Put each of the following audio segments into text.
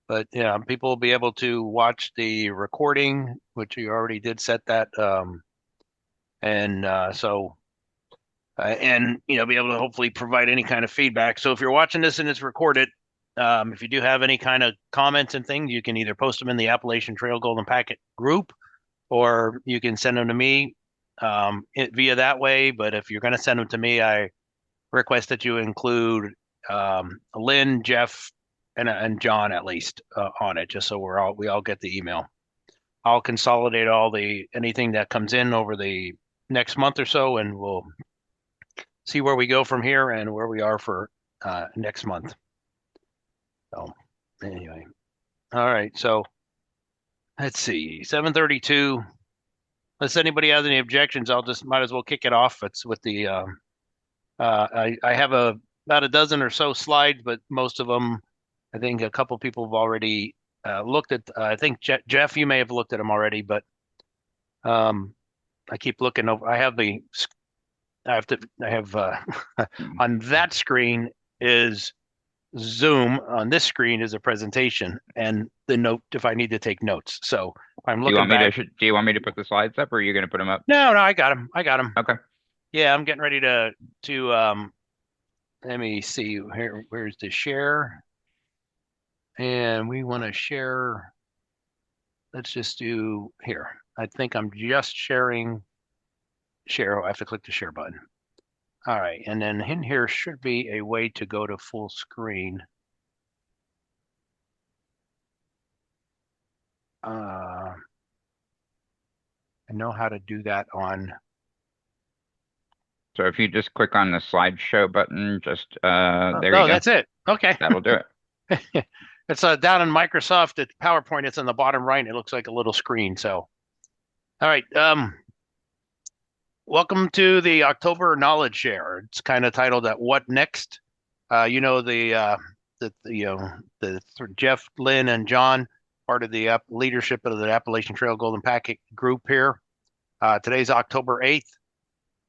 But yeah, people will be able to watch the recording, which you already did set that. And so and be able to hopefully provide any kind of feedback. So if you're watching this and it's recorded, if you do have any kind of comments and things, you can either post them in the Appalachian Trail Golden Packet group, or you can send them to me via that way. But if you're going to send them to me, I request that you include Lynn, Jeff, and John at least on it, just so we all get the email. I'll consolidate anything that comes in over the next month or so, and we'll see where we go from here and where we are for next month. So anyway, all right. So let's see, 7:32. Unless anybody has any objections, I'll just might as well kick it off. It's with the I have about a dozen or so slides, but most of them, I think a couple people have already looked at. I think Jeff, you may have looked at them already, but I keep looking over. I have on that screen is Zoom. On this screen is a presentation and the note if I need to take notes. So I'm Do you looking want me back. to do you want me to put the slides up, or are you going to put them up? No, I got them. I got them. Okay. Yeah, I'm getting ready to let me see here. Where's the share? And we want to share. Let's just do here. I think I'm just sharing share. Oh, I have to click the share button. All right. And then in here should be a way to go to full screen. I know how to do that on. So if you just click on the slideshow button, just there you Oh, go. that's it. Okay. That'll do it. It's down in Microsoft. It's PowerPoint. It's on the bottom right. It looks like a little screen. So, all right. Welcome to the October Knowledge Share. It's kind of titled at What Next? The Jeff, Lynn, and John, part of the leadership of the Appalachian Trail Golden Packet group here. Today's October 8th,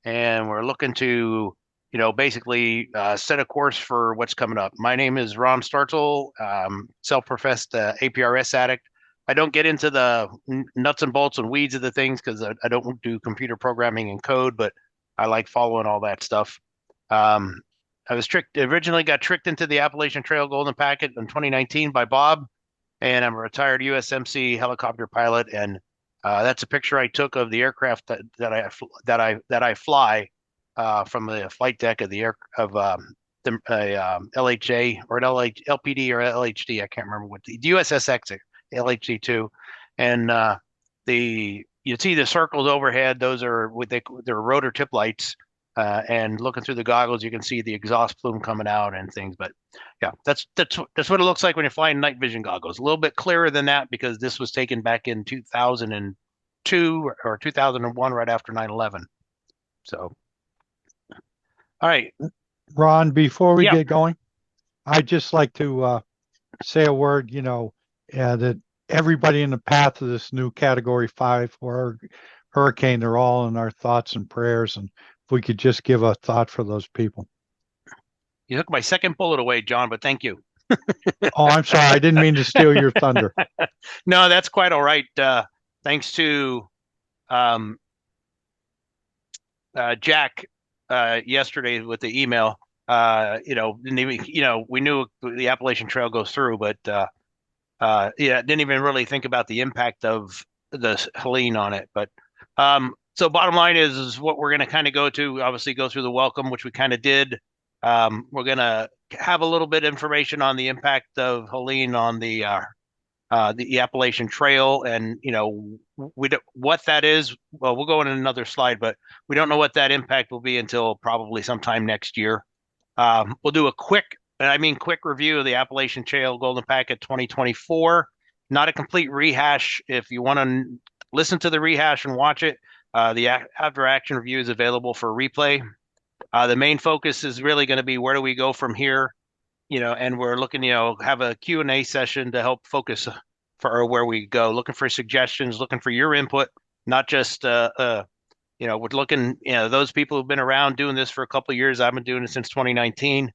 and we're looking to, basically set a course for what's coming up. My name is Ron Startle, self-professed APRS addict. I don't get into the nuts and bolts and weeds of the things because I don't do computer programming and code, but I like following all that stuff. Um, I was originally got tricked into the Appalachian Trail Golden Packet in 2019 by Bob, and I'm a retired USMC helicopter pilot. And that's a picture I took of the aircraft that I fly from the flight deck of the the LHA or LPD or LHD. I can't remember what the USSX LHD2, and you see the circles overhead. Those are they're rotor tip lights. And looking through the goggles, you can see the exhaust plume coming out and things. But yeah, that's what it looks like when you're flying night vision goggles. A little bit clearer than that because this was taken back in 2002 or 2001, right after 9/11. So, all right, Ron, before we yeah, get going, I'd just like to say a word, that everybody in the path of this new Category 5 hurricane, they're all in our thoughts and prayers. And if we could just give a thought for those people. you took my second bullet away, John, but thank you. Oh, I'm sorry. I didn't mean to steal your thunder. No, that's quite all right. Thanks to um, Jack yesterday with the email. Didn't even, we knew the Appalachian Trail goes through, but yeah, didn't even really think about the impact of the Helene on it. But so bottom line is what we're going to kind of obviously go through the welcome, which we kind of did. We're going to have a little bit of information on the impact of Helene on the Appalachian Trail, and we don't, what that is. Well, we'll go in another slide, but we don't know what that impact will be until probably sometime next year. We'll do a quick review of the Appalachian Trail Golden Packet 2024. Not a complete rehash. If you want to listen to the rehash and watch it, the after action review is available for replay. The main focus is really going to be where do we go from here, and we're looking, have a Q&A session to help focus for where we go, looking for suggestions, looking for your input, not just, we're looking, those people who've been around doing this for a couple of years. I've been doing it since 2019.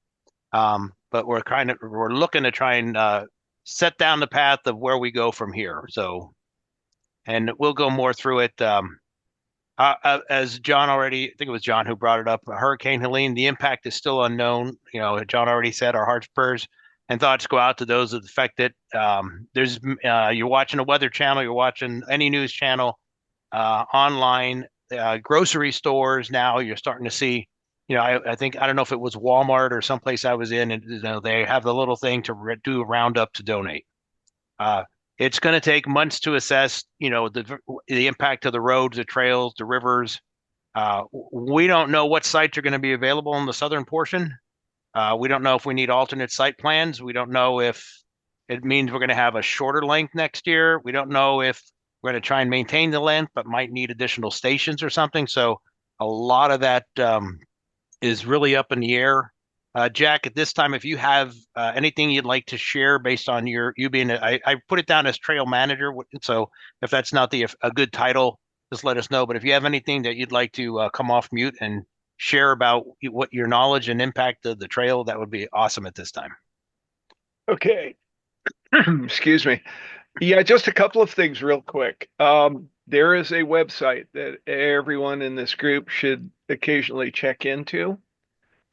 But we're looking to try and set down the path of where we go from here. So, and we'll go more through it. As John already, I think it was John who brought it up, Hurricane Helene, the impact is still unknown. John already said our hearts, prayers, and thoughts go out to those affected. You're watching a weather channel, you're watching any news channel, online, grocery stores. Now you're starting to see, I think, I don't know if it was Walmart or someplace I was in, and they have the little thing to do a roundup to donate. Uh, it's going to take months to assess, the impact of the roads, the trails, the rivers. We don't know what sites are going to be available in the southern portion. We don't know if we need alternate site plans. We don't know if it means we're going to have a shorter length next year. We don't know if we're going to try and maintain the length, but might need additional stations or something. So a lot of that is really up in the air. Jack, at this time, if you have anything you'd like to share based on you being, I put it down as trail manager. So if that's not a good title, just let us know. But if you have anything that you'd like to come off mute and share about what your knowledge and impact of the trail, that would be awesome at this time. Okay. Excuse me. Yeah, just a couple of things real quick. There is a website that everyone in this group should occasionally check into.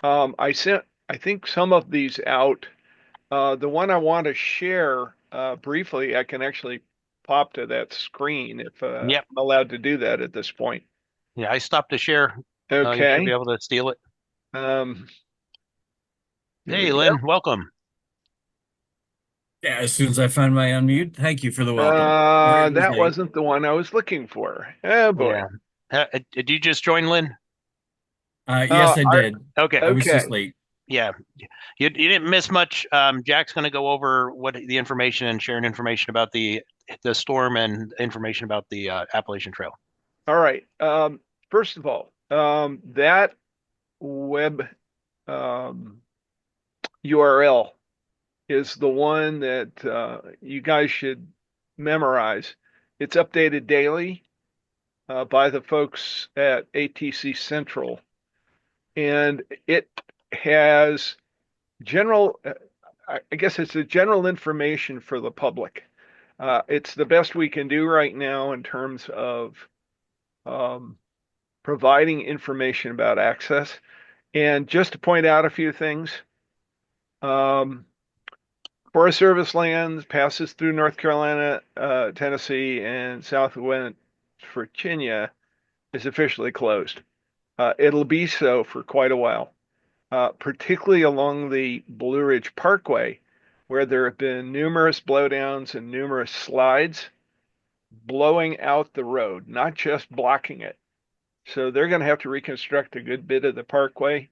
I sent, I think, some of these out. The one I want to share briefly, I can actually pop to that screen if Yep. I'm allowed to do that at this point. Yeah, I stopped to share. You should Okay. be able to steal it. Here Hey, we go. Lynn, welcome. Yeah, as soon as I find my unmute, thank you for the welcome. Sorry, That late. wasn't the one I was looking for. Oh boy. Yeah. Did you just join, Lynn? Yes, I did. Okay. I was Okay. just late. Yeah, you didn't miss much. Jack's going to go over what the information and sharing information about the storm and information about the Appalachian Trail. All right. First of all, that web URL is the one that you guys should memorize. It's updated daily by the folks at ATC Central, and it has general, I guess it's a general information for the public. It's the best we can do right now in terms of providing information about access. And just to point out a few things, Forest Service lands passes through North Carolina, Tennessee, and Southwest Virginia is officially closed. It'll be so for quite a while, particularly along the Blue Ridge Parkway, where there have been numerous blowdowns and numerous slides blowing out the road, not just blocking it. So they're going to have to reconstruct a good bit of the parkway.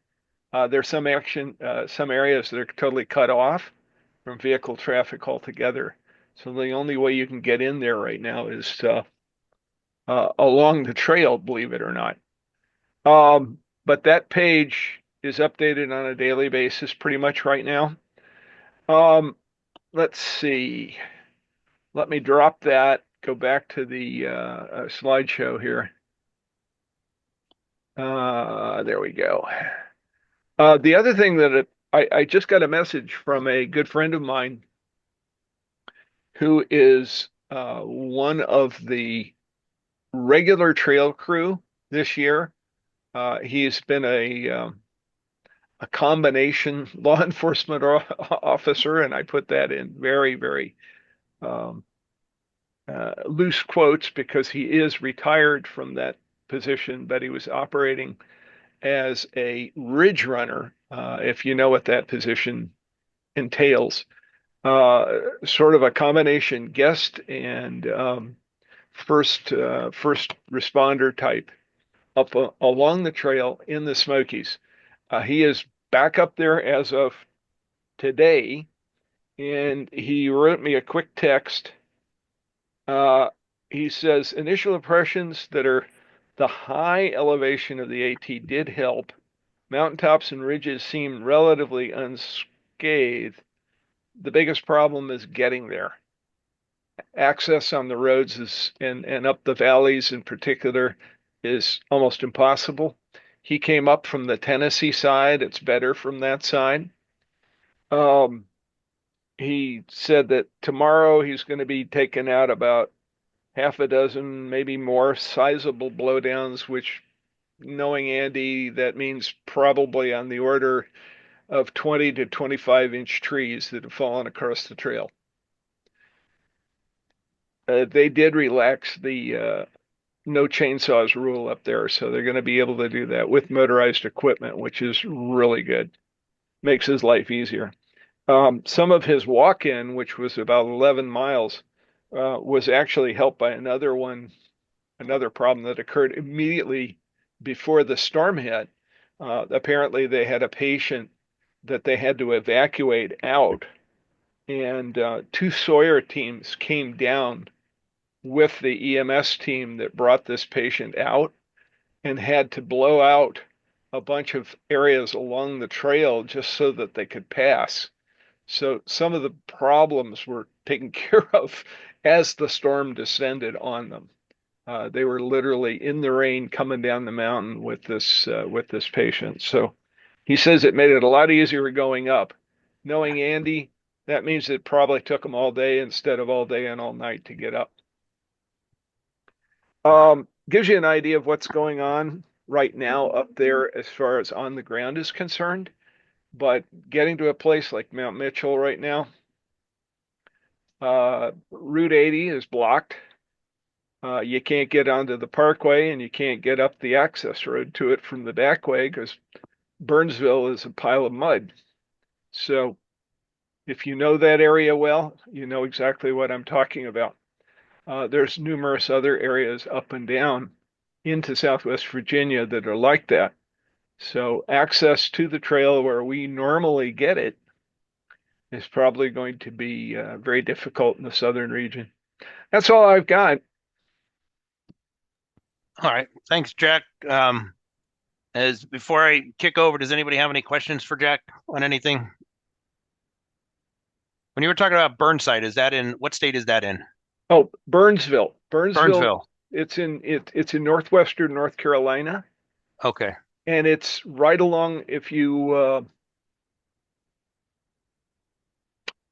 There's some areas that are totally cut off from vehicle traffic altogether. So the only way you can get in there right now is along the trail, believe it or not. But that page is updated on a daily basis pretty much right now. Let's see. Let me drop that, go back to the slideshow here. There we go. The other thing that I just got a message from a good friend of mine who is one of the regular trail crew this year. He's been a combination law enforcement officer, and I put that in very, very loose quotes because he is retired from that position, but he was operating as a ridge runner, if you know what that position entails. Sort of a combination guest and first responder type up along the trail in the Smokies. He is back up there as of today, and he wrote me a quick text. He says initial impressions that are the high elevation of the AT did help. Mountaintops and ridges seem relatively unscathed. The biggest problem is getting there. Access on the roads is and up the valleys in particular is almost impossible. He came up from the Tennessee side. It's better from that side. he said that tomorrow he's going to be taking out about half a dozen, maybe more sizable blowdowns, which, knowing Andy, that means probably on the order of 20 to 25-inch trees that have fallen across the trail. They did relax the no chainsaws rule up there, so they're going to be able to do that with motorized equipment, which is really good. Makes his life easier. Some of his walk-in, which was about 11 miles, was actually helped by another problem that occurred immediately before the storm hit. Apparently, they had a patient that they had to evacuate out, and two Sawyer teams came down with the EMS team that brought this patient out and had to blow out a bunch of areas along the trail just so that they could pass. So some of the problems were taken care of as the storm descended on them. They were literally in the rain coming down the mountain with this patient. So he says it made it a lot easier going up. Knowing Andy, that means it probably took them all day instead of all day and all night to get up. Gives you an idea of what's going on right now up there as far as on the ground is concerned. But getting to a place like Mount Mitchell right now, Route 80 is blocked. You can't get onto the parkway and you can't get up the access road to it from the back way because Burnsville is a pile of mud. So if you know that area well, you know exactly what I'm talking about. There's numerous other areas up and down into Southwest Virginia that are like that. So access to the trail where we normally get it is probably going to be very difficult in the southern region. That's all I've got. All right. Thanks, Jack. As before I kick over, does anybody have any questions for Jack on anything? When you were talking about Burnside, is that in what state is that in? Oh, Burnsville. Burnsville. It's in northwestern North Carolina. Okay. And it's right along, if you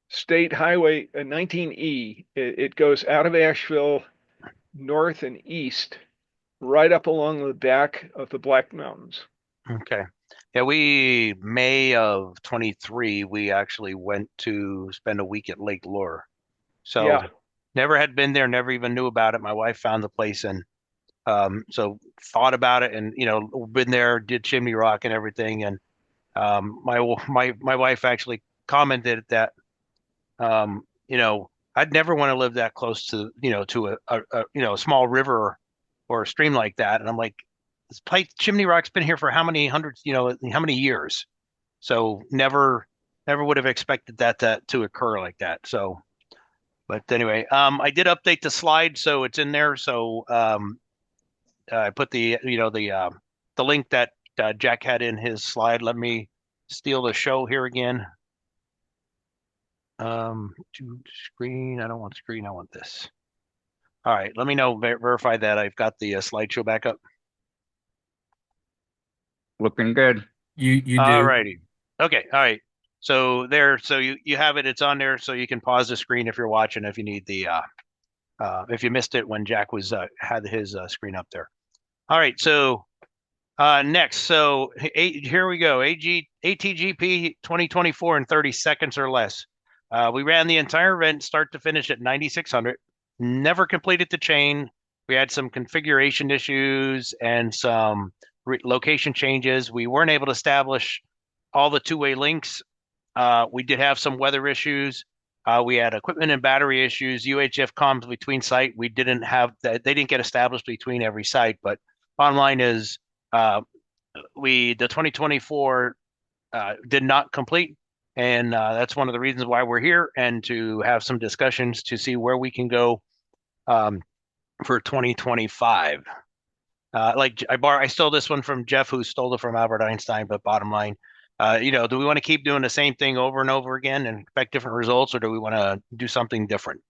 State Highway 19E, it goes out of Asheville north and east, right up along the back of the Black Mountains. Okay. Yeah, May of 23, we actually went to spend a week at Lake Lure. So yeah. Never had been there, never even knew about it. My wife found the place and so thought about it and, been there, did Chimney Rock and everything. And my wife actually commented that, I'd never want to live that close to, to a small river or a stream like that. And I'm like, this place, Chimney Rock's been here for how many hundreds, how many years? So never would have expected that to occur like that. So, but anyway, I did update the slide, so it's in there. So I put the link that Jack had in his slide. Let me steal the show here again. To screen. I don't want screen. I want this. All right. Let me know. Verify that I've got the slideshow back up. Looking good. You do. All righty. Okay. All right. So there. So you have it. It's on there. So you can pause the screen if you're watching. If you need the if you missed it when Jack was had his screen up there. All right. So next. So here we go. ATGP 2024 in 30 seconds or less. We ran the entire event start to finish at 9,600. Never completed the chain. We had some configuration issues and some location changes. We weren't able to establish all the two-way links. We did have some weather issues. We had equipment and battery issues, UHF comms between site. We didn't have that. They didn't get established between every site, but bottom line is the 2024 did not complete. And that's one of the reasons why we're here and to have some discussions to see where we can go for 2025. I stole this one from Jeff, who stole it from Albert Einstein. But bottom line, do we want to keep doing the same thing over and over again and expect different results, or do we want to do something different?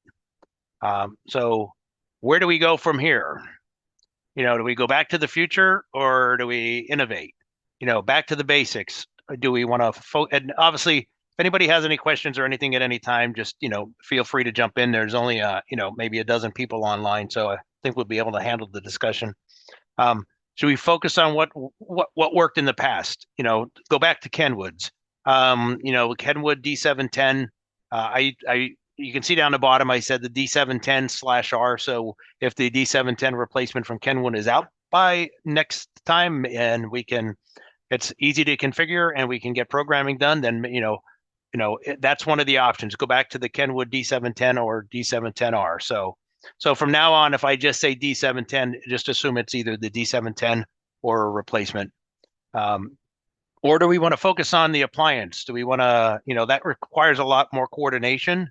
So where do we go from here? Do we go back to the future or do we innovate? Back to the basics. Do we want to and obviously if anybody has any questions or anything at any time, just, feel free to jump in. There's only, maybe a dozen people online, so I think we'll be able to handle the discussion. Should we focus on what worked in the past? Go back to Kenwood's. Kenwood D710. You can see down the bottom, I said the D710/R. So if the D710 replacement from Kenwood is out by next time, and it's easy to configure and we can get programming done, then that's one of the options. Go back to the Kenwood D710 or D710R. So from now on, if I just say D710, just assume it's either the D710 or a replacement. Or do we want to focus on the appliance? Do we want to, that requires a lot more coordination,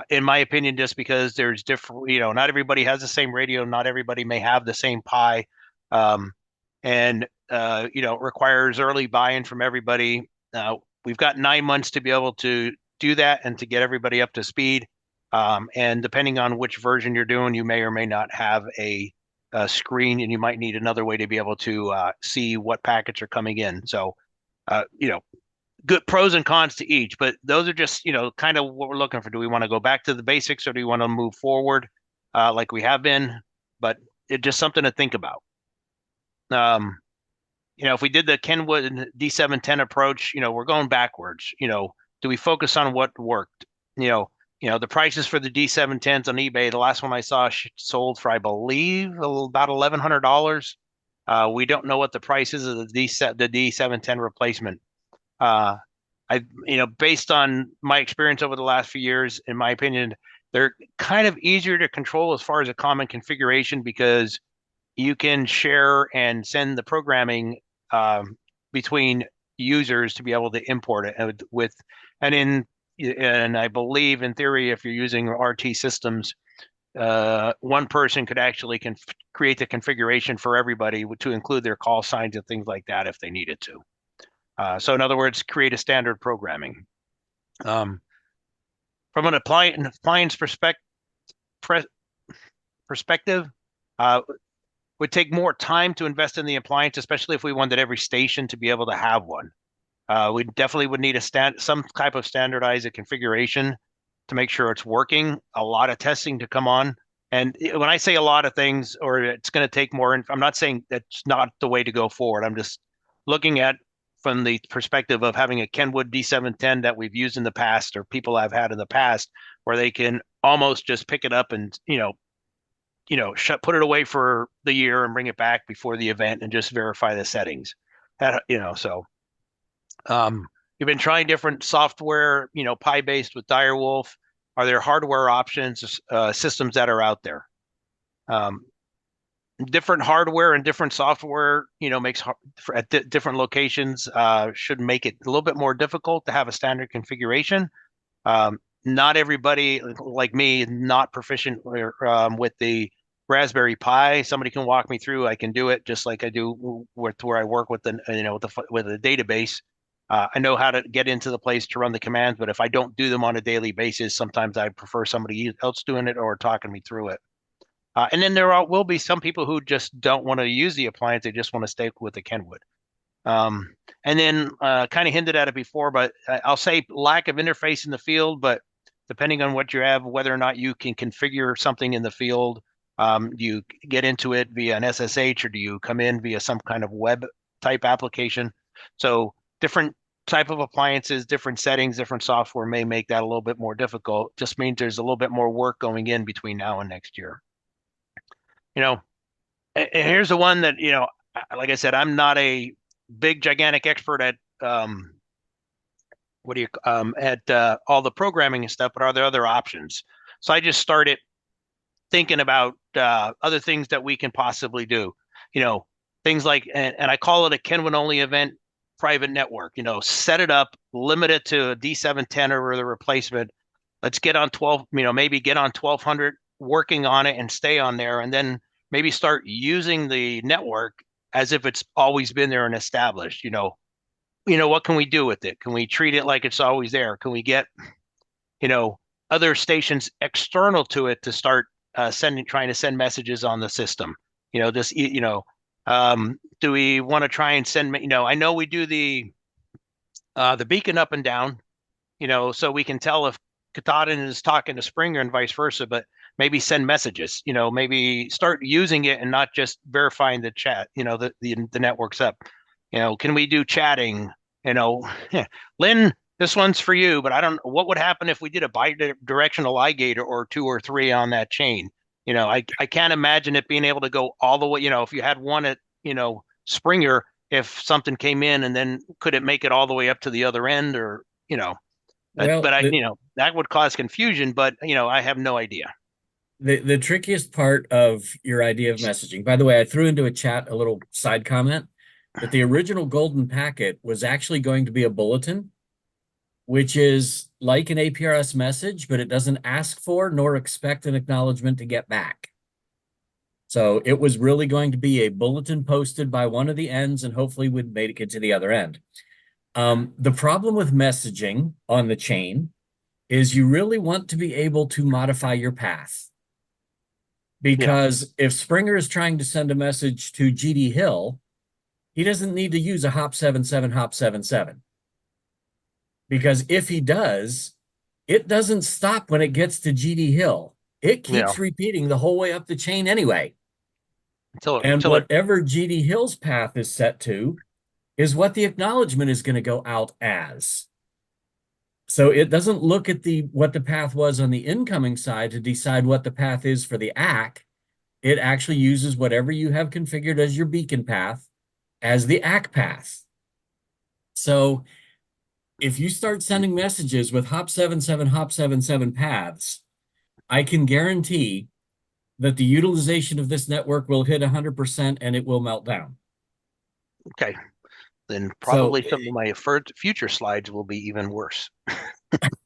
in my opinion, just because there's different, not everybody has the same radio, not everybody may have the same PI, and it requires early buy-in from everybody. We've got 9 months to be able to do that and to get everybody up to speed. And depending on which version you're doing, you may or may not have a screen, and you might need another way to be able to see what packets are coming in. So, good pros and cons to each, but those are just, kind of what we're looking for. Do we want to go back to the basics, or do we want to move forward like we have been? But it's just something to think about. If we did the Kenwood D710 approach, we're going backwards. Do we focus on what worked? The prices for the D710s on eBay, the last one I saw sold for, I believe, about $1,100. We don't know what the price is of the D710 replacement. Based on my experience over the last few years, in my opinion, they're kind of easier to control as far as a common configuration, because you can share and send the programming between users to be able to import it and I believe in theory, if you're using RT systems, one person could actually create the configuration for everybody to include their call signs and things like that if they needed to. So in other words, create a standard programming. From an appliance perspective, would take more time to invest in the appliance, especially if we wanted every station to be able to have one. We definitely would need some type of standardized configuration to make sure it's working. A lot of testing to come on. And when I say a lot of things, or it's going to take more, I'm not saying that's not the way to go forward. I'm just looking at from the perspective of having a Kenwood D710 that we've used in the past, or people I've had in the past, where they can almost just pick it up and, put it away for the year and bring it back before the event and just verify the settings. You've been trying different software, Pi-based with Direwolf. Are there hardware options, systems that are out there? Different hardware and different software, makes at different locations should make it a little bit more difficult to have a standard configuration. Not everybody, like me, not proficient with the Raspberry Pi. Somebody can walk me through. I can do it just like I do where I work with with the database. I know how to get into the place to run the commands, but if I don't do them on a daily basis, sometimes I prefer somebody else doing it or talking me through it. And then will be some people who just don't want to use the appliance. They just want to stay with the Kenwood. And then kind of hinted at it before, but I'll say lack of interface in the field, but depending on what you have, whether or not you can configure something in the field, do you get into it via an SSH, or do you come in via some kind of web type application? So different type of appliances, different settings, different software may make that a little bit more difficult. Just means there's a little bit more work going in between now and next year. And here's the one that, like I said, I'm not a big, gigantic expert at all the programming and stuff, but are there other options? So I just started thinking about other things that we can possibly do. Things like, and I call it a Kenwood only event, private network. Set it up, limit it to a D710 or the replacement. Let's get on 12, maybe get on 1200, working on it and stay on there, and then maybe start using the network as if it's always been there and established. What can we do with it? Can we treat it like it's always there? Can we get, other stations external to it to start trying to send messages on the system? Do we want to try and send, I know we do the beacon up and down, so we can tell if Katahdin is talking to Springer and vice versa, but maybe send messages, maybe start using it and not just verifying the chat, the network's up. Can we do chatting? Lynn, this one's for you, but I don't know what would happen if we did a bi-directional iGate or 2 or 3 on that chain. I can't imagine it being able to go all the way, if you had one at, Springer, if something came in and then could it make it all the way up to the other end or, Well, but that would cause confusion, but I have no idea. the trickiest part of your idea of messaging, by the way, I threw into a chat a little side comment that the original golden packet was actually going to be a bulletin, which is like an APRS message, but it doesn't ask for nor expect an acknowledgement to get back. So it was really going to be a bulletin posted by one of the ends and hopefully would make it to the other end. The problem with messaging on the chain is you really want to be able to modify your path. Because if Springer is trying to send a message to GD Hill, he doesn't need to use a hop 77 hop 77. Because if he does, it doesn't stop when it gets to GD Hill. It keeps repeating the whole way up the chain anyway. Until whatever GD Hill's path is set to is what the acknowledgement is going to go out as. So it doesn't look at what the path was on the incoming side to decide what the path is for the ACK. It actually uses whatever you have configured as your beacon path as the ACK path. So if you start sending messages with hop 77, hop 77 paths, I can guarantee that the utilization of this network will hit 100% and it will melt down. Okay. Then probably some of my future slides will be even worse.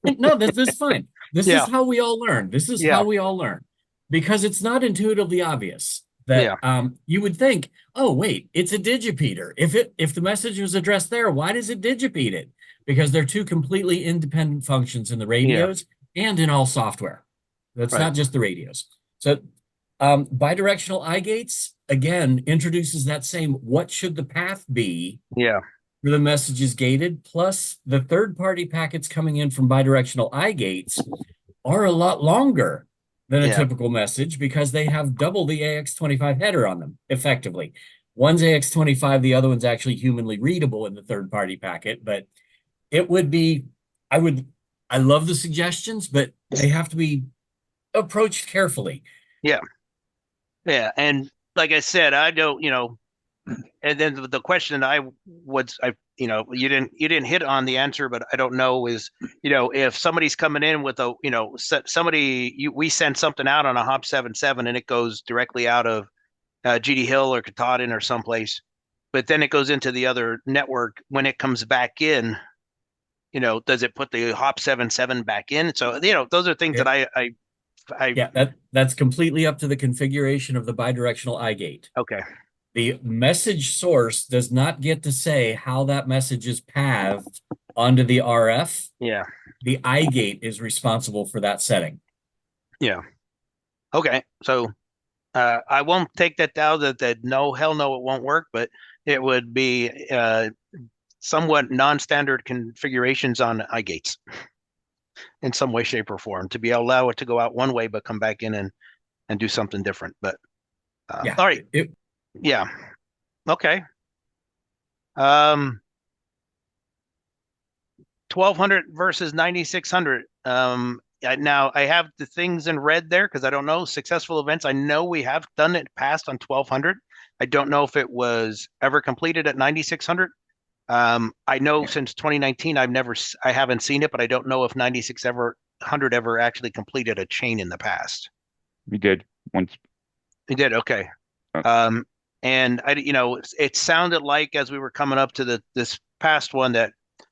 No, this is fine. This is how we all learn. This is how we all learn. Because it's not intuitively obvious that you would think, oh, wait, it's a digipeater. If the message was addressed there, why does it digipede it? Because they're two completely independent functions in the radios and in all software. That's not just the radios. So bidirectional iGates, again, introduces that same what should the path be for the messages gated, plus the third-party packets coming in from bidirectional iGates are a lot longer than a typical message because they have double the AX25 header on them, effectively. One's AX25, the other one's actually humanly readable in the third-party packet, but it would be, I love the suggestions, but they have to be approached carefully. Yeah. And like I said, I don't, and then the question you didn't hit on the answer, but I don't know is, if somebody's coming in with we send something out on a hop 77 and it goes directly out of GD Hill or Katahdin or someplace, but then it goes into the other network. When it comes back in, does it put the hop 77 back in? So, those are things that that's completely up to the configuration of the bidirectional iGate. Okay. The message source does not get to say how that message is pathed onto the RF. Yeah. The iGate is responsible for that setting. Yeah. Okay. So I won't take that down that no, hell no, it won't work, but it would be somewhat non-standard configurations on iGates in some way, shape, or form to be allow it to go out one way but come back in and do something different. But all right. Okay. 1200 versus 9600. Now I have the things in red there because I don't know successful events. I know we have done it past on 1200. I don't know if it was ever completed at 9600. I know since 2019 I haven't seen it, but I don't know if 9600 ever actually completed a chain in the past. We did once. We did, okay. And it sounded like as we were coming up to this past one that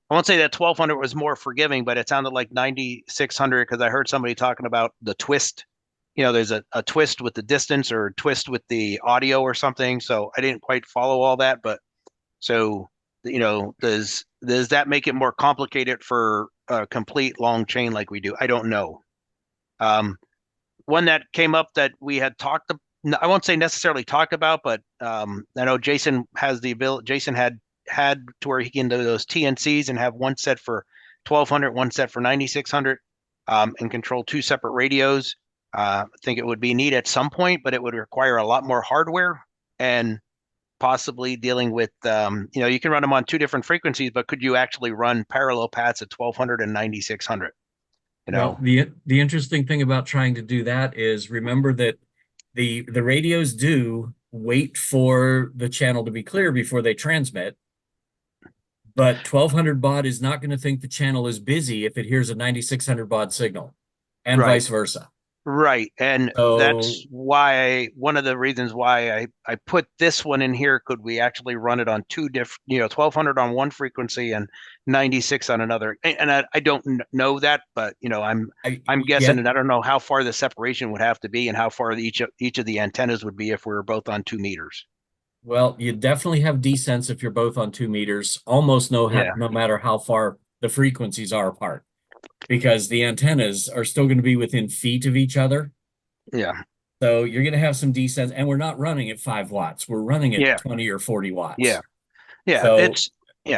I won't say that 1200 was more forgiving, but it sounded like 9600 because I heard somebody talking about the twist. There's a twist with the distance or a twist with the audio or something. So I didn't quite follow all that, but so does that make it more complicated for a complete long chain like we do? I don't know. One that came up that we had talked about, I won't say necessarily talked about, but I know Jason has the ability. Jason had to where he can do those TNCs and have one set for 1200, one set for 9600, and control 2 separate radios. I think it would be neat at some point, but it would require a lot more hardware and possibly dealing with, you can run them on 2 different frequencies, but could you actually run parallel paths at 1200 and 9600? Well, the interesting thing about trying to do that is remember that the radios do wait for the channel to be clear before they transmit. But 1200 baud is not going to think the channel is busy if it hears a 9600 baud signal, and vice versa. Right. And that's why one of the reasons why I put this one in here. Could we actually run it on 2 different, 1200 on one frequency and 96 on another? And I don't know that, but I'm guessing, and I don't know how far the separation would have to be and how far each of the antennas would be if we were both on 2 meters. Well, you definitely have descents if you're both on 2 meters, almost no matter how far the frequencies are apart, because the antennas are still going to be within feet of each other. Yeah. So you're going to have some descents, and we're not running at 5 watts. We're running at 20 or 40 watts. Yeah. Yeah. So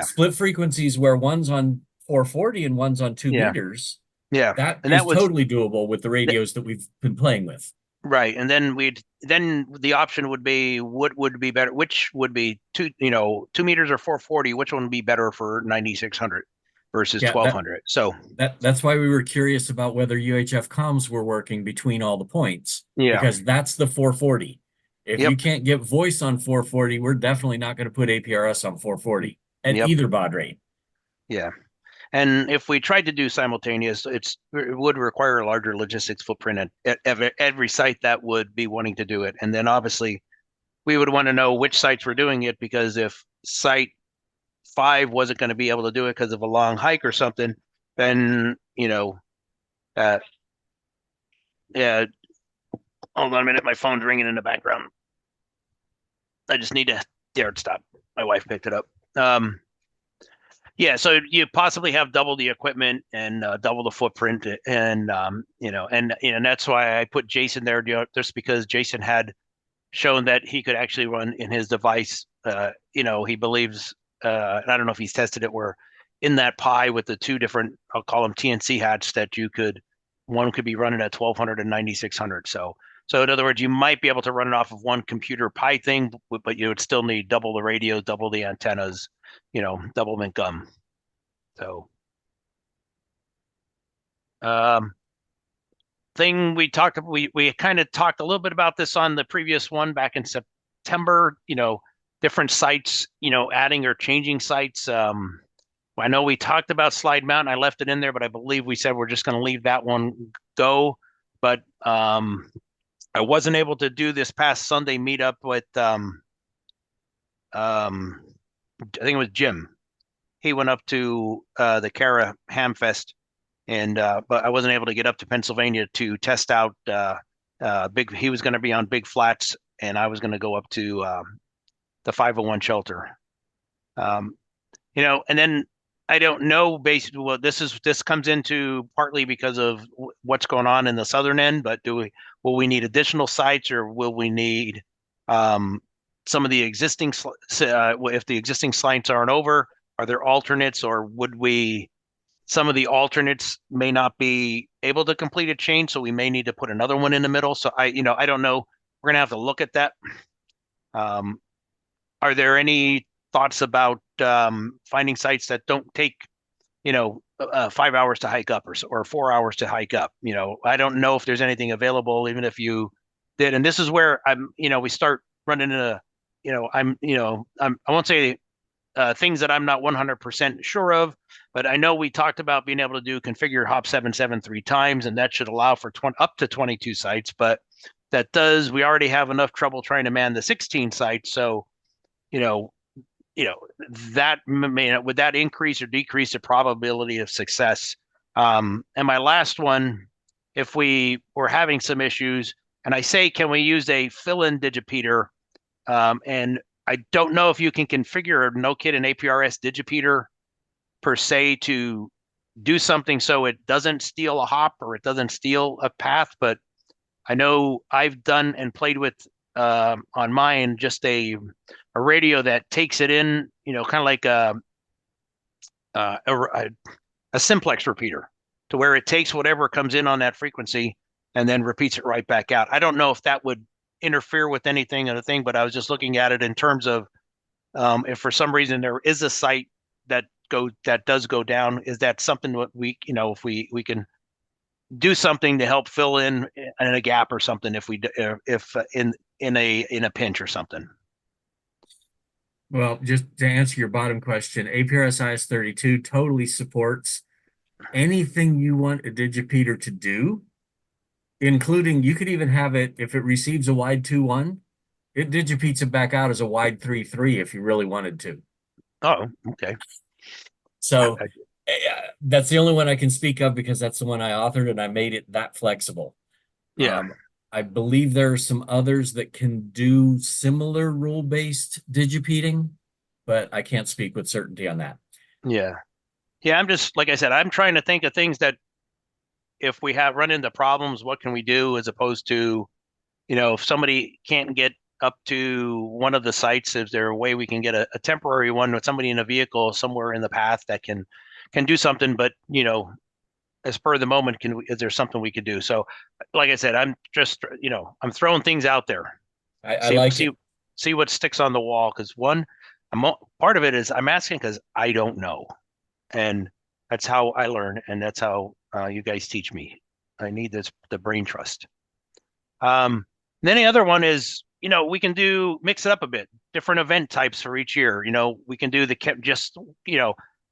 split frequencies where one's on 440 and one's on 2 meters. Yeah. That is totally doable with the radios that we've been playing with. Right. And then the option would be what would be better, which would be 2 meters or 440, which one would be better for 9600 versus 1200. That's why we were curious about whether UHF comms were working between all the points. Yeah. Because that's the 440. If you can't get voice on 440, we're definitely not going to put APRS on 440 at either baud rate. Yeah. And if we tried to do simultaneous, it would require a larger logistics footprint at every site that would be wanting to do it. And then obviously we would want to know which sites were doing it, because if site 5 wasn't going to be able to do it because of a long hike or something, then, hold on a minute. My phone's ringing in the background. I just need to, stop. My wife picked it up. So you possibly have double the equipment and double the footprint, and and that's why I put Jason there, just because Jason had shown that he could actually run in his device. He believes, and I don't know if he's tested it, where in that pie with the 2 different, I'll call them TNC hats, that one could be running at 1200 and 9600. So in other words, you might be able to run it off of one computer pie thing, but you would still need double the radios, double the antennas, double mint gum. So, thing we talked about, we kind of talked a little bit about this on the previous one back in September, different sites, adding or changing sites. I know we talked about slide mount. I left it in there, but I believe we said we're just going to leave that one go. But I wasn't able to do this past Sunday meetup with I think it was Jim. He went up to the Cara Hamfest, and but I wasn't able to get up to Pennsylvania to test out he was going to be on Big Flats, and I was going to go up to the 501 shelter. And then I don't know, basically, well, this comes into partly because of what's going on in the southern end, but will we need additional sites, or will we need some of the existing, if the existing sites aren't over, are there alternates, or some of the alternates may not be able to complete a chain, so we may need to put another one in the middle. So I don't know. We're gonna have to look at that. Are there any thoughts about finding sites that don't take 5 hours to hike up, or 4 hours to hike up? I don't know if there's anything available, even if you did. And this is where we start running into I won't say things that I'm not 100% sure of, but I know we talked about being able to do configure hop 77 3 times, and that should allow for up to 22 sites. But we already have enough trouble trying to man the 16 sites. So, that would that increase or decrease the probability of success? And my last one, if we were having some issues, and I say, can we use a fill-in digipeater? And I don't know if you can configure a no-kit and APRS digipeater per se to do something so it doesn't steal a hop or it doesn't steal a path. But I know I've done and played with on mine just a radio that takes it in, kind of like a a simplex repeater to where it takes whatever comes in on that frequency and then repeats it right back out. I don't know if that would interfere with anything of the thing, but I was just looking at it in terms of if for some reason there is a site that does go down, is that something that we, if we can do something to help fill in a gap or something if in a pinch or something. Well, just to answer your bottom question, APRS IS32 totally supports anything you want a digipeater to do, including you could even have it, if it receives a wide 2.1, it digipeats it back out as a wide 3.3 if you really wanted to. Oh, okay. So that's the only one I can speak of because that's the one I authored and I made it that flexible. Yeah. I believe there are some others that can do similar rule-based digipeating, but I can't speak with certainty on that. Yeah. Yeah, I'm just, like I said, I'm trying to think of things that if we have run into problems, what can we do, as opposed to, if somebody can't get up to one of the sites, is there a way we can get a temporary one with somebody in a vehicle somewhere in the path that can do something, but as per the moment, is there something we could do? So like I said, I'm just, I'm throwing things out there. See what sticks on the wall. Cause part of it is I'm asking cause I don't know. And that's how I learn. And that's how you guys teach me. I need the brain trust. Then the other one is, we can mix it up a bit, different event types for each year. We can do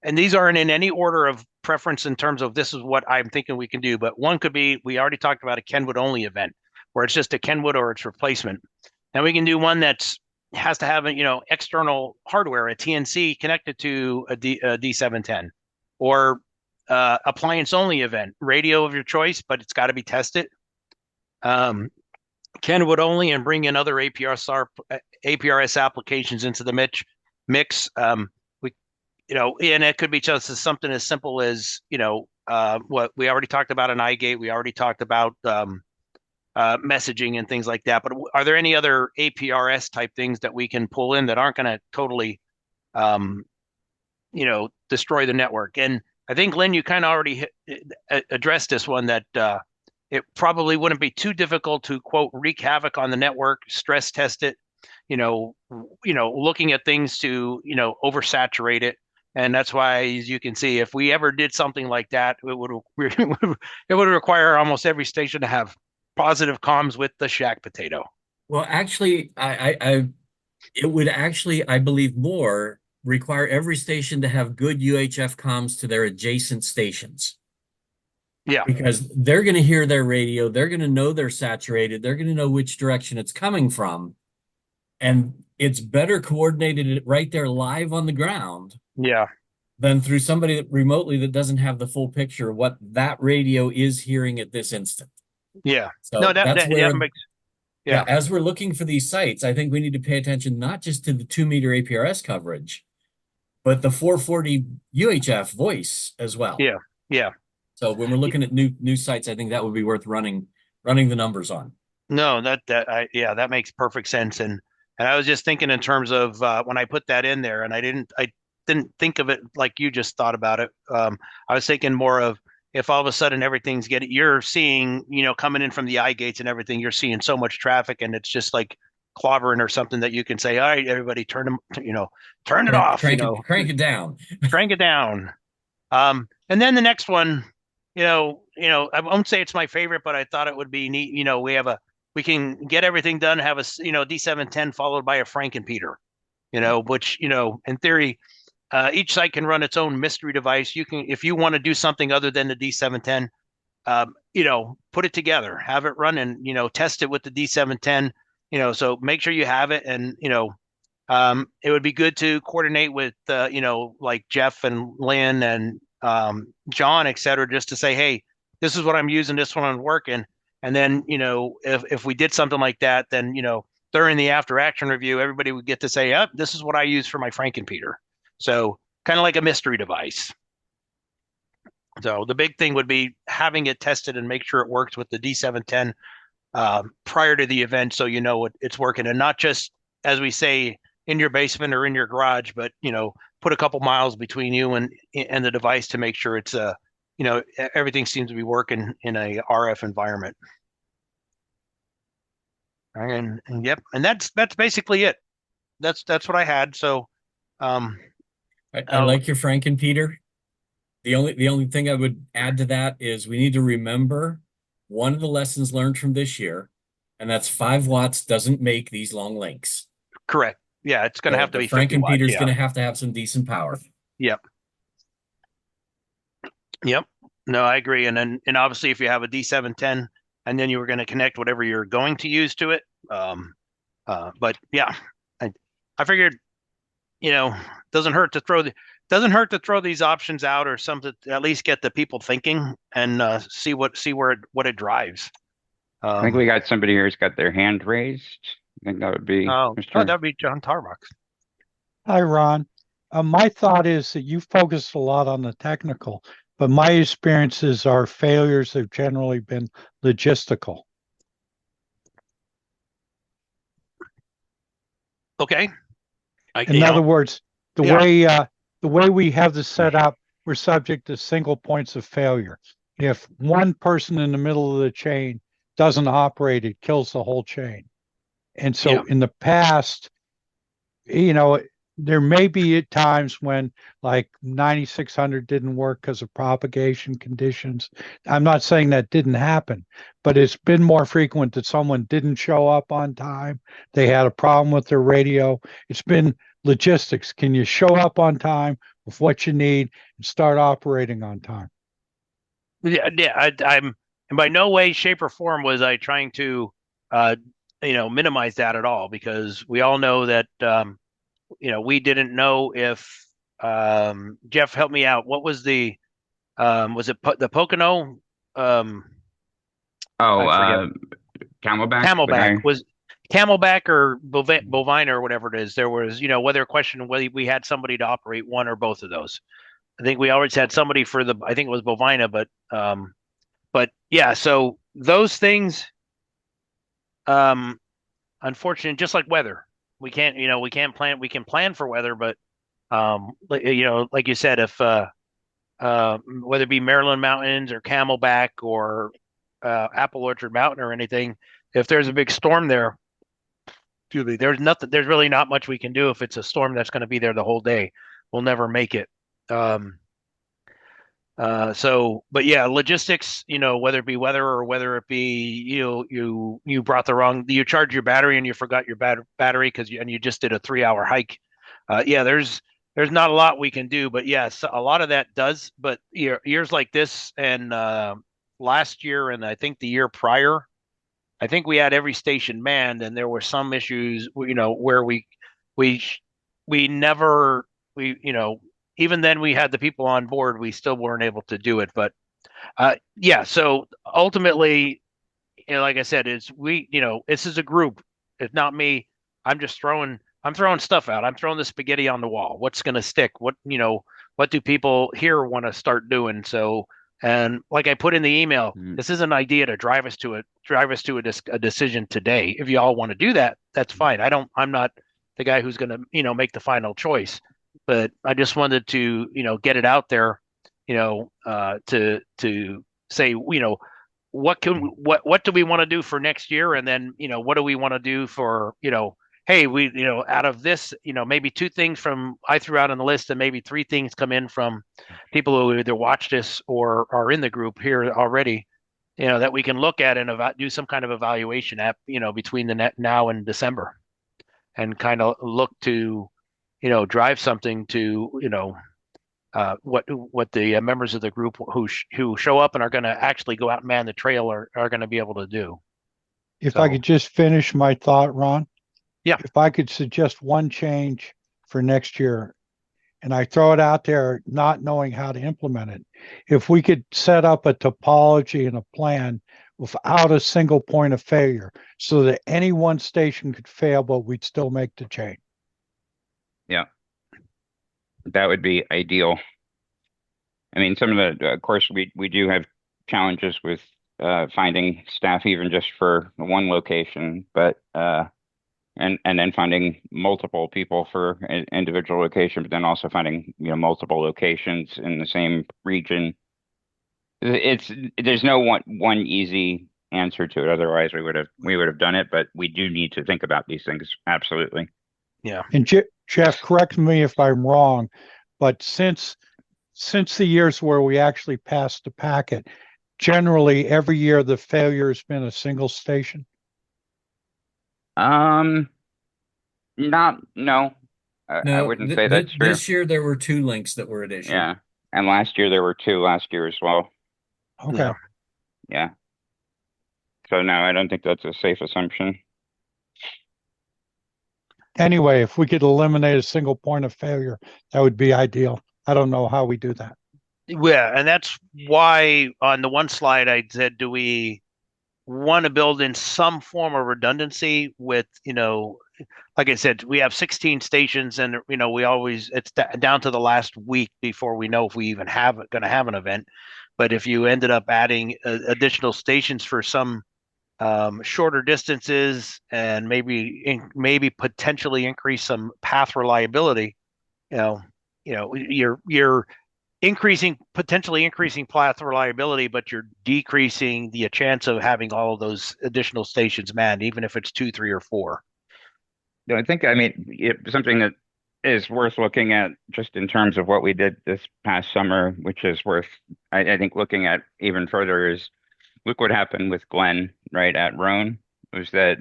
and these aren't in any order of preference in terms of this is what I'm thinking we can do. But one could be, we already talked about a Kenwood only event where it's just a Kenwood or its replacement. And we can do one has to have external hardware, a TNC connected to a D710, or appliance only event, radio of your choice, but it's got to be tested. Kenwood only, and bring in other APRS applications into the mix. And it could be just something as simple as, what we already talked about an iGate. We already talked about messaging and things like that. But are there any other APRS type things that we can pull in that aren't going to totally, destroy the network? And I think, Lynn, you kind of already addressed this one, that it probably wouldn't be too difficult to, quote, wreak havoc on the network, stress test it, looking at things to, oversaturate it. And that's why, as you can see, if we ever did something like that, it would require almost every station to have positive comms with the shack potato. Well, actually, it would actually, I believe, more require every station to have good UHF comms to their adjacent stations. Yeah. Because they're going to hear their radio, they're going to know they're saturated, they're going to know which direction it's coming from. And it's better coordinated right there live on the ground. Yeah. Than through somebody remotely that doesn't have the full picture of what that radio is hearing at this instant. Yeah. So no, that's where, yeah. As we're looking for these sites, I think we need to pay attention not just to the 2-meter APRS coverage, but the 440 UHF voice as well. Yeah. Yeah. So when we're looking at new sites, I think that would be worth running the numbers on. No, that makes perfect sense. And I was just thinking in terms of when I put that in there, and I didn't think of it like you just thought about it. I was thinking more of, if all of a sudden you're seeing, coming in from the eye gates and everything, you're seeing so much traffic, and it's just like clobbering or something, that you can say, all right, everybody turn it off, crank it down. Crank it down. And then the next one, I won't say it's my favorite, but I thought it would be neat. We can get everything done, have a, D710 followed by a Frankenpeter, which, in theory, each site can run its own mystery device. You can, if you want to do something other than the D710, put it together, have it run, and, test it with the D710, so make sure you have it. And, it would be good to coordinate with, like Jeff and Lynn and John, et cetera, just to say, hey, this is what I'm using, this one I'm working. And then, if we did something like that, then, during the after action review, everybody would get to say, oh, this is what I use for my Frankenpeter. So kind of like a mystery device. So the big thing would be having it tested and make sure it works with the D710 prior to the event, so it's working, and not just, as we say, in your basement or in your garage, but put a couple miles between you and the device to make sure it's everything seems to be working in a RF environment. And yep, and that's basically it. That's what I had. So I like your Frankenpeter. The only thing I would add to that is we need to remember one of the lessons learned from this year, and that's 5 watts doesn't make these long links. Correct. Yeah, it's going to have to be 50 watts. Frankenpeter's going to have some decent power. Yep. Yep. No, I agree. And obviously if you have a D710 and then you were going to connect whatever you're going to use to it. But yeah, I figured, doesn't hurt to throw these options out or something to at least get the people thinking and see where it drives. I think we got somebody here who's got their hand raised. I think that would be that would be John Tarbox. Hi, Ron. My thought is that you focused a lot on the technical, but my experiences are failures have generally been logistical. Okay. In other words, the way we have this set up, we're subject to single points of failure. If one person in the middle of the chain doesn't operate, it kills the whole chain. And so in the past, there may be at times when like 9600 didn't work because of propagation conditions. I'm not saying that didn't happen, but it's been more frequent that someone didn't show up on time. They had a problem with their radio. It's been logistics. Can you show up on time with what you need and start operating on time? Yeah. I'm by no way, shape, or form was I trying to, minimize that at all, because we all know that, we didn't know if Jeff, help me out. What was the was it the Pocono? Camelback. Camelback was Camelback or bovine or whatever it is. There was, whether we had somebody to operate one or both of those. I think we always had somebody I think it was bovina, but yeah. So those things, unfortunately, just like weather. We can't plan. We can plan for weather, but like you said, if whether it be Maryland Mountains or Camelback or Apple Orchard Mountain or anything, if there's a big storm there, there's really not much we can do if it's a storm that's going to be there the whole day. We'll never make it. But yeah, logistics, whether it be weather or whether it be, you charged your battery and you forgot your battery and you just did a 3-hour hike. There's not a lot we can do, but yes, a lot of that does. But years like this and last year and I think the year prior, I think we had every station manned, and there were some issues, where even then we had the people on board, we still weren't able to do it. But so ultimately, like I said, this is a group. It's not me. I'm throwing stuff out. I'm throwing the spaghetti on the wall. What's going to stick? What do people here want to start doing? So, and like I put in the email, this is an idea to drive us to a decision today. If you all want to do that, that's fine. I'm not the guy who's going to, make the final choice. But I just wanted to, get it out there, to say, what do we want to do for next year, and then, what do we want to do for, hey, out of this, maybe 2 things I threw out on the list, and maybe 3 things come in from people who either watched this or are in the group here already, that we can look at and do some kind of evaluation at, between the now and December, and kind of look to, drive something to, what the members of the group who show up and are going to actually go out and man the trail are going to be able to do. If I could just finish my thought, Ron. Yeah. If I could suggest one change for next year, and I throw it out there not knowing how to implement it. If we could set up a topology and a plan without a single point of failure, so that any one station could fail, but we'd still make the chain. Yeah, that would be ideal. I mean, some of of course, we do have challenges with finding staff even just for one location, but and then finding multiple people for an individual location, but then also finding, multiple locations in the same region. There's no one easy answer to it. Otherwise, we would have done it. But we do need to think about these things. Absolutely. Yeah. And Jeff, correct me if I'm wrong, but since the years where we actually passed the packet, generally every year the failure has been a single station. Not no. I No, wouldn't say that's true. this year there were 2 links that were at issue. Yeah. And last year there were 2 last year as well. Okay. Yeah. Yeah. So no, I don't think that's a safe assumption. Anyway, if we could eliminate a single point of failure, that would be ideal. I don't know how we do that. Yeah, and that's why on the one slide I said, do we want to build in some form of redundancy with, like I said, we have 16 stations and, we always, it's down to the last week before we know if we even going to have an event. But if you ended up adding additional stations for some shorter distances and maybe potentially increase some path reliability, you're potentially increasing path reliability, but you're decreasing the chance of having all of those additional stations manned, even if it's 2, 3, or 4. I think, something that is worth looking at just in terms of what we did this past summer, which is worth, I think, looking at even further, is look what happened with Glenn, right, at Roan, was that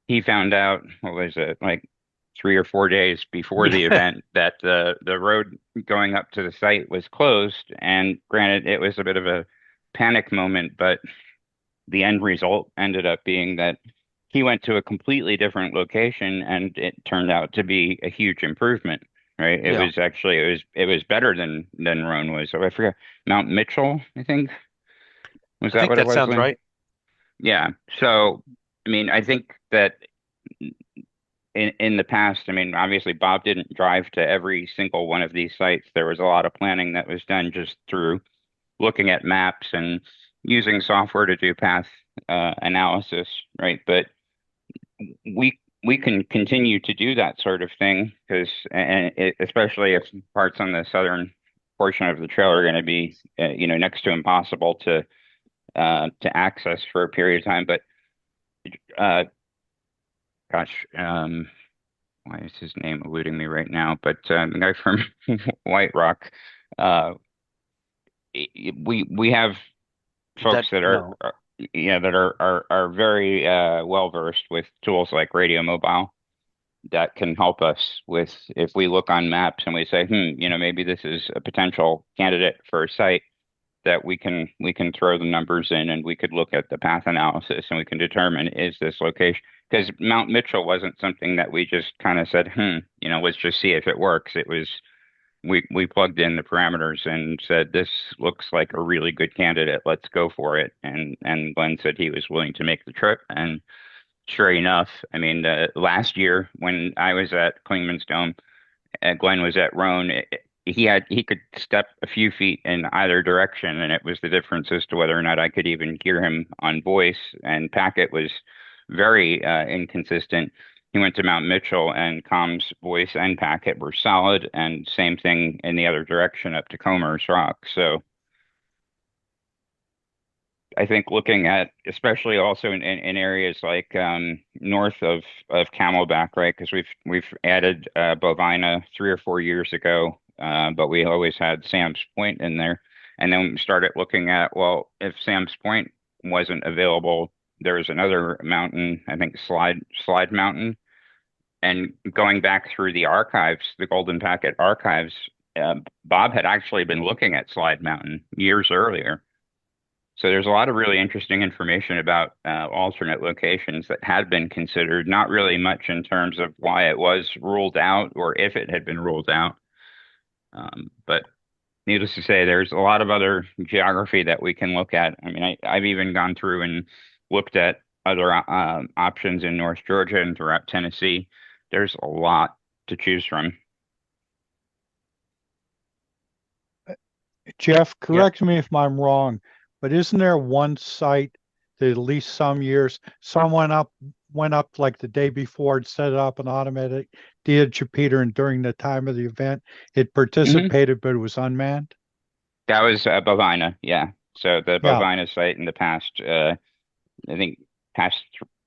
he found out, what was it, like 3 or 4 days before the event, that the road going up to the site was closed. And granted, it was a bit of a panic moment, but the end result ended up being that he went to a completely different location, and it turned out to be a huge improvement, right? It was actually, it was better than Roan was. So I forget, Mount Mitchell, I think. Was I that think what it that was, sounds Lynn? right. Yeah. So, I think that in the past, obviously Bob didn't drive to every single one of these sites. There was a lot of planning that was done just through looking at maps and using software to do path analysis, right? But we can continue to do that sort of thing because, especially if parts on the southern portion of the trail are going to be, next to impossible to access for a period of time. But gosh, why is his name eluding me right now? But the guy from White Rock, we have folks that are very well versed with tools like Radio Mobile that can help us with, if we look on maps and we say, maybe this is a potential candidate for a site, that we can throw the numbers in and we could look at the path analysis and we can determine, is this location, because Mount Mitchell wasn't something that we just kind of said, let's just see if it works. It was, we plugged in the parameters and said, this looks like a really good candidate, let's go for it. And Glenn said he was willing to make the trip, and sure enough, last year when I was at Clingman's Dome, Glenn was at Roan, he could step a few feet in either direction, and it was the difference as to whether or not I could even hear him on voice. And packet was very inconsistent. He went to Mount Mitchell, and comms, voice, and packet were solid, and same thing in the other direction up to Comer's Rock. So I think looking at, especially also in areas like north of Camelback, right? Because we've added Bovina 3 or 4 years ago, but we always had Sam's Point in there, and then we started looking at, well, if Sam's Point wasn't available, there was another mountain, I think Slide Mountain, and going back through the archives, the Golden Packet archives, Bob had actually been looking at Slide Mountain years earlier. So there's a lot of really interesting information about alternate locations that had been considered, not really much in terms of why it was ruled out or if it had been ruled out. But needless to say, there's a lot of other geography that we can look at. I've even gone through and looked at other options in North Georgia and throughout Tennessee. There's a lot to choose from. Jeff, correct me if I'm wrong, but isn't there one site that at least some years someone went up like the day before and set up an automatic digipeater, and during the time of the event, it participated, but it was unmanned? That was Bovina, yeah. So the Yeah. Bovina site in the past, I think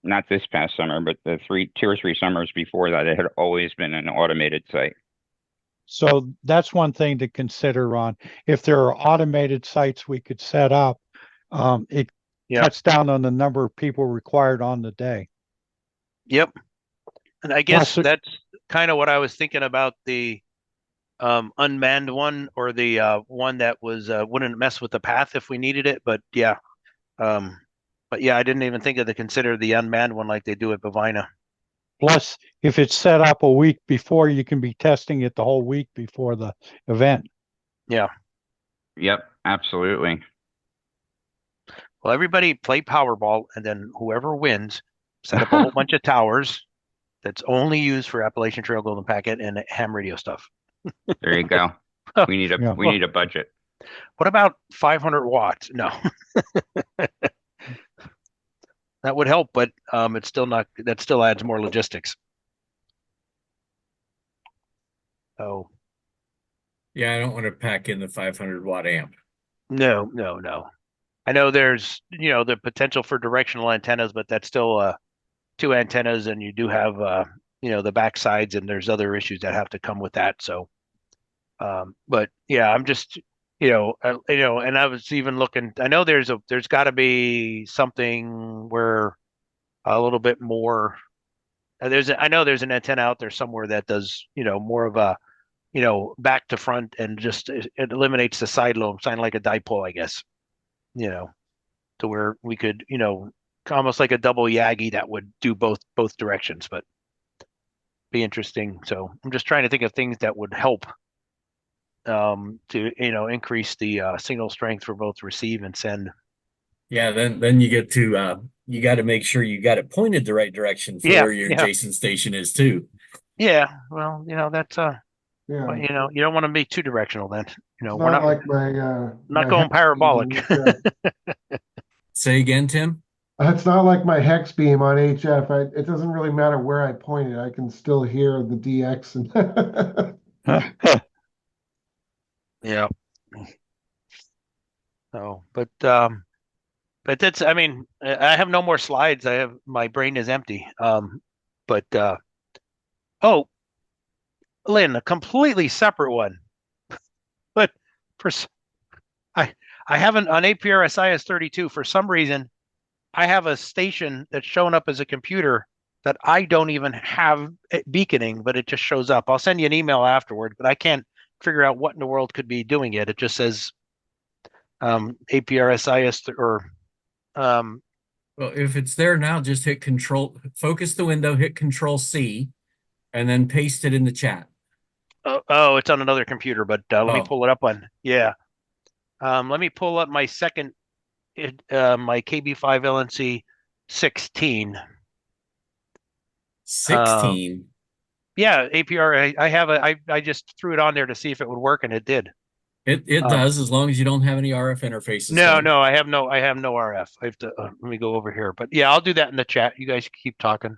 not this past summer, but the 2 or 3 summers before that, it had always been an automated site. So that's one thing to consider, Ron. If there are automated sites we could set up, it cuts down on the number of people required on the day. Yep. And I guess Plus, that's kind of what I was thinking about the unmanned one, or the one that was wouldn't mess with the path if we needed it. But yeah, I didn't even think of to consider the unmanned one like they do at Bovina. plus, if it's set up a week before, you can be testing it the whole week before the event. Yeah. Yep, absolutely. Well, everybody play Powerball, and then whoever wins, set up a whole bunch of towers that's only used for Appalachian Trail Golden Packet and ham radio stuff. There you go. We need a budget. What about 500 watts? No. That would help, but it's still not. That still adds more logistics. Oh. Yeah, I don't want to pack in the 500 watt amp. No. I know there's the potential for directional antennas, but that's still 2 antennas, and you do have the back sides, and there's other issues that have to come with that. So, but yeah, I'm just and I was even looking. I know there's got to be something where a little bit more. I know there's an antenna out there somewhere that does more of a back to front, and just it eliminates the side lobe, kind of like a dipole, I guess. To where we could almost like a double Yagi that would do both directions, but be interesting. So I'm just trying to think of things that would help to increase the signal strength for both receive and send. Yeah, then you get to you got to make sure you got it pointed the right direction for where your adjacent station is too. Yeah, well, that's well, you don't want to be too directional then. We're not like not going parabolic. Say again, Tim? It's not like my hex beam on HF. It doesn't really matter where I point it. I can still hear the DX. Yeah. So, but that's. I mean, I have no more slides. My brain is empty. But oh, Lynn, a completely separate one. But I haven't on APRS 32 for some reason. I have a station that's shown up as a computer that I don't even have beaconing, but it just shows up. I'll send you an email afterward, but I can't figure out what in the world could be doing it. It just says APRS or well, if it's there now, just hit focus the window, hit Control C, and then paste it in the chat. Oh, it's on another computer, but let me pull it up on. Yeah. Let me pull up my second, my KB5LNC 16. 16. Yeah, APR. I just threw it on there to see if it would work, and it did. It does, as long as you don't have any RF interfaces. No, I have no RF. I have to let me go over here. But yeah, I'll do that in the chat. You guys keep talking.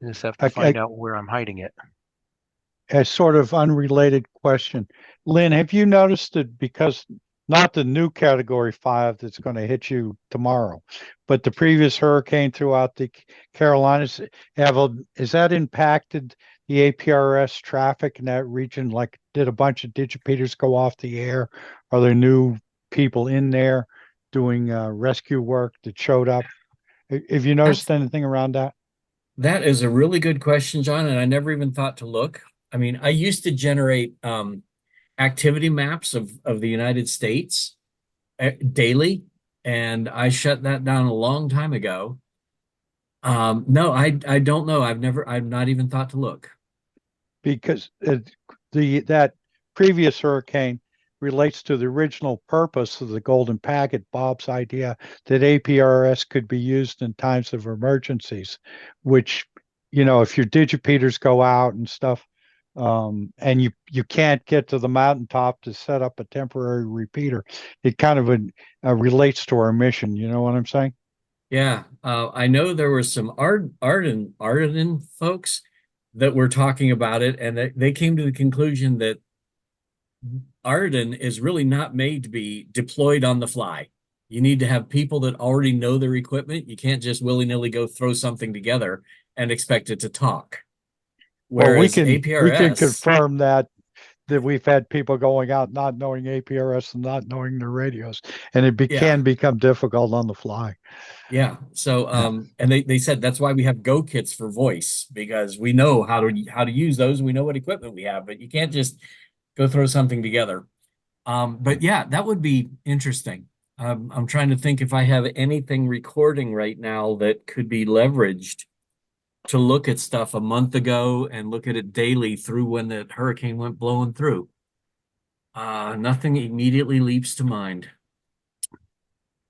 Just have to find out where I'm hiding it. A sort of unrelated question. Lynn, have you noticed that, because not the new Category 5 that's going to hit you tomorrow, but the previous hurricane throughout the Carolinas, has that impacted the APRS traffic in that region? Like, did a bunch of digipeaters go off the air? Are there new people in there doing rescue work that showed up? Have you noticed anything around that? That is a really good question, John, and I never even thought to look. I mean, I used to generate activity maps of the United States daily, and I shut that down a long time ago. No, I don't know. I've not even thought to look. Because that previous hurricane relates to the original purpose of the Golden Packet, Bob's idea that APRS could be used in times of emergencies, which, if your digipeaters go out and stuff, and you can't get to the mountaintop to set up a temporary repeater. It kind of relates to our mission. You know what I'm saying? Yeah, I know there were some Arden folks that were talking about it, and they came to the conclusion that Arden is really not made to be deployed on the fly. You need to have people that already know their equipment. You can't just willy-nilly go throw something together and expect it to talk. Well, Whereas we can APRS, confirm that we've had people going out not knowing APRS and not knowing their radios, and yeah, can become difficult on the fly. yeah. So, Yeah. and they said that's why we have Go kits for voice, because we know how to use those. We know what equipment we have, but you can't just go throw something together. But yeah, that would be interesting. I'm trying to think if I have anything recording right now that could be leveraged to look at stuff a month ago and look at it daily through when the hurricane went blowing through. Nothing immediately leaps to mind.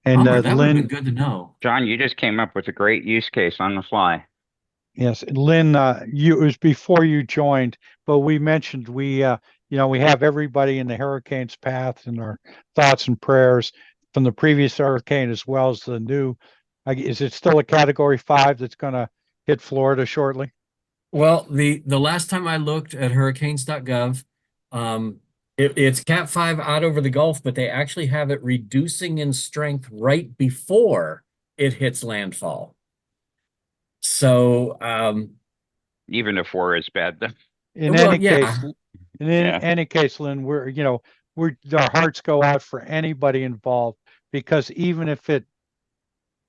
And Bummer, that would have been Lynn, good to know. John, you just came up with a great use case on the fly. yes, Lynn, it was before you joined, but we mentioned we have everybody in the hurricane's path in our thoughts and prayers from the previous hurricane as well as the new. Is it still a Category 5 that's going to hit Florida shortly? Well, the last time I looked at hurricanes.gov, it's Cat 5 out over the Gulf, but they actually have it reducing in strength right before it hits landfall. So, Even if 4 is bad, then. In well, any yeah, case, any case, Lynn, our hearts go out for anybody involved, because even if it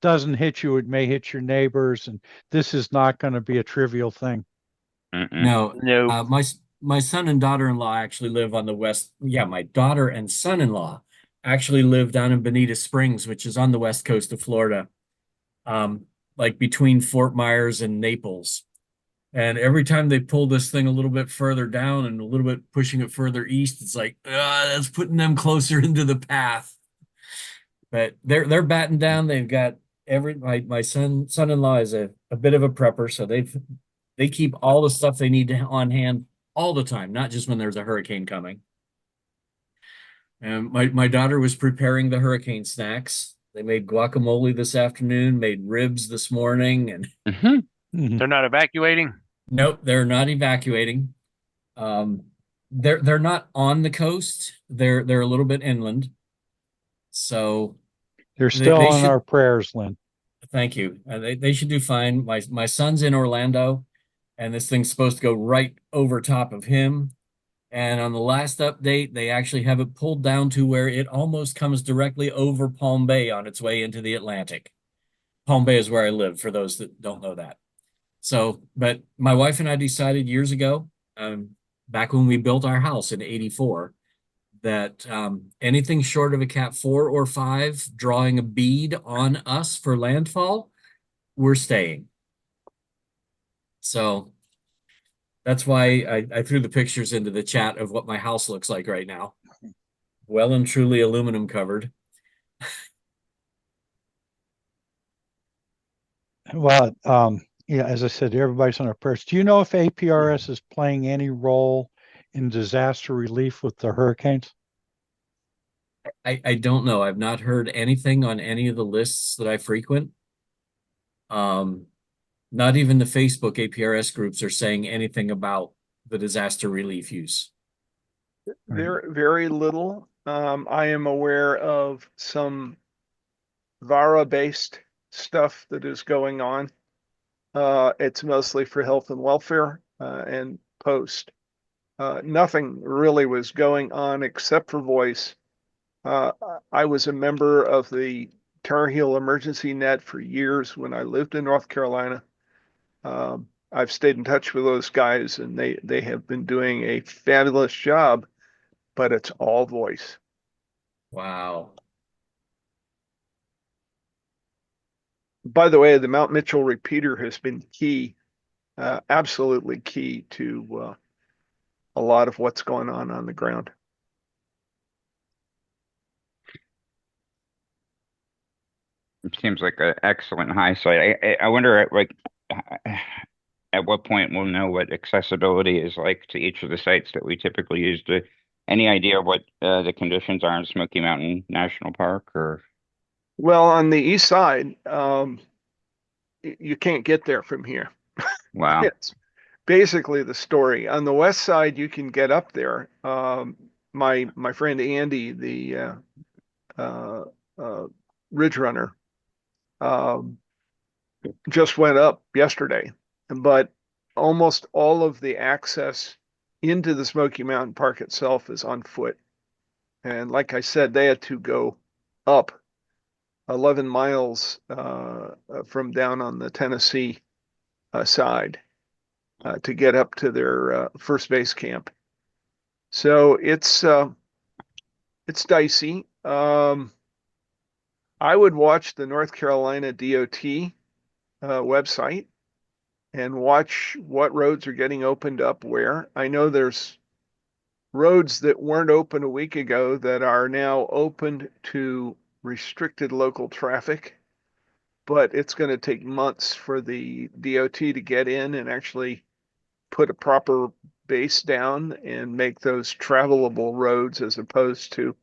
doesn't hit you, it may hit your neighbors, and this is not going to be a trivial thing. no, No. My son and daughter-in-law actually live on the west. Yeah, my daughter and son-in-law actually live down in Bonita Springs, which is on the west coast of Florida, like between Fort Myers and Naples. And every time they pull this thing a little bit further down and a little bit pushing it further east, it's like, that's putting them closer into the path. But they're batting down. They've got my son-in-law is a bit of a prepper, so they keep all the stuff they need on hand all the time, not just when there's a hurricane coming. And my daughter was preparing the hurricane snacks. They made guacamole this afternoon, made ribs this morning, and They're not evacuating? nope, they're not evacuating. They're not on the coast. They're a little bit inland. So They're still they in should, our prayers, Lynn. thank you. They should do fine. My son's in Orlando, and this thing's supposed to go right over top of him. And on the last update, they actually have it pulled down to where it almost comes directly over Palm Bay on its way into the Atlantic. Palm Bay is where I live, for those that don't know that. So, but my wife and I decided years ago, back when we built our house in '84, that anything short of a Cat 4 or 5 drawing a bead on us for landfall, we're staying. So that's why I threw the pictures into the chat of what my house looks like right now. Well and truly aluminum covered. Well, as I said, everybody's on our prayers. Do you know if APRS is playing any role in disaster relief with the hurricanes? I don't know. I've not heard anything on any of the lists that I frequent. Not even the Facebook APRS groups are saying anything about the disaster relief use. Very little. I am aware of some VARA-based stuff that is going on. It's mostly for health and welfare and post. Nothing really was going on except for voice. I was a member of the Tar Heel Emergency Net for years when I lived in North Carolina. I've stayed in touch with those guys, and they have been doing a fabulous job, but it's all voice. Wow. By the way, the Mount Mitchell repeater has been key, absolutely key to a lot of what's going on the ground. It seems like an excellent high site. I wonder, like, at what point we'll know what accessibility is like to each of the sites that we typically use? Any idea what the conditions are in Smoky Mountain National Park? Or Well, on the east side, you can't get there from here. wow, It's basically the story. On the west side, you can get up there. My friend Andy, the Ridge Runner, um, just went up yesterday, but almost all of the access into the Smoky Mountain Park itself is on foot. And like I said, they had to go up 11 miles from down on the Tennessee side to get up to their first base camp. So it's dicey. I would watch the North Carolina DOT website and watch what roads are getting opened up where. I know there's roads that weren't open a week ago that are now opened to restricted local traffic, but it's going to take months for the DOT to get in and actually put a proper base down and make those travelable roads as opposed to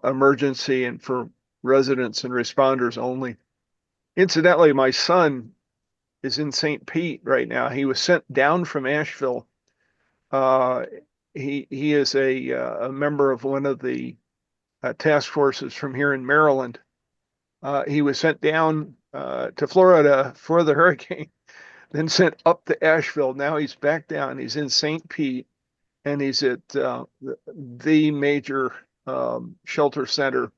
emergency and for residents and responders only. Incidentally, my son is in St. Pete right now. He was sent down from Asheville. He is a member of one of the task forces from here in Maryland. He was sent down to Florida for the hurricane, then sent up to Asheville. Now he's back down. He's in St. Pete, and he's at the major shelter center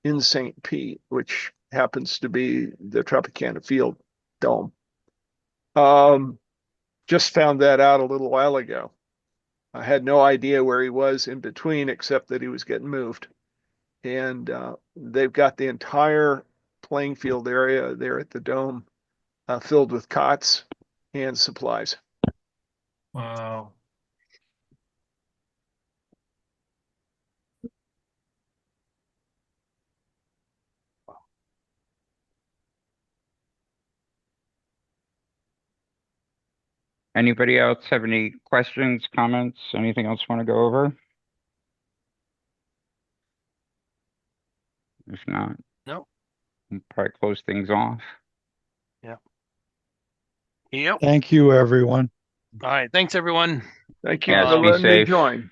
in St. Pete, which happens to be the Tropicana Field Dome. Just found that out a little while ago. I had no idea where he was in between, except that he was getting moved. And they've got the entire playing field area there at the Dome filled with cots and supplies. Wow. anybody else have any questions, comments, anything else want to go over? If not, No. we'll probably close things off. Yep. Thank you, everyone. All right. Thanks, everyone. Thank you Yes, for be letting me safe. join.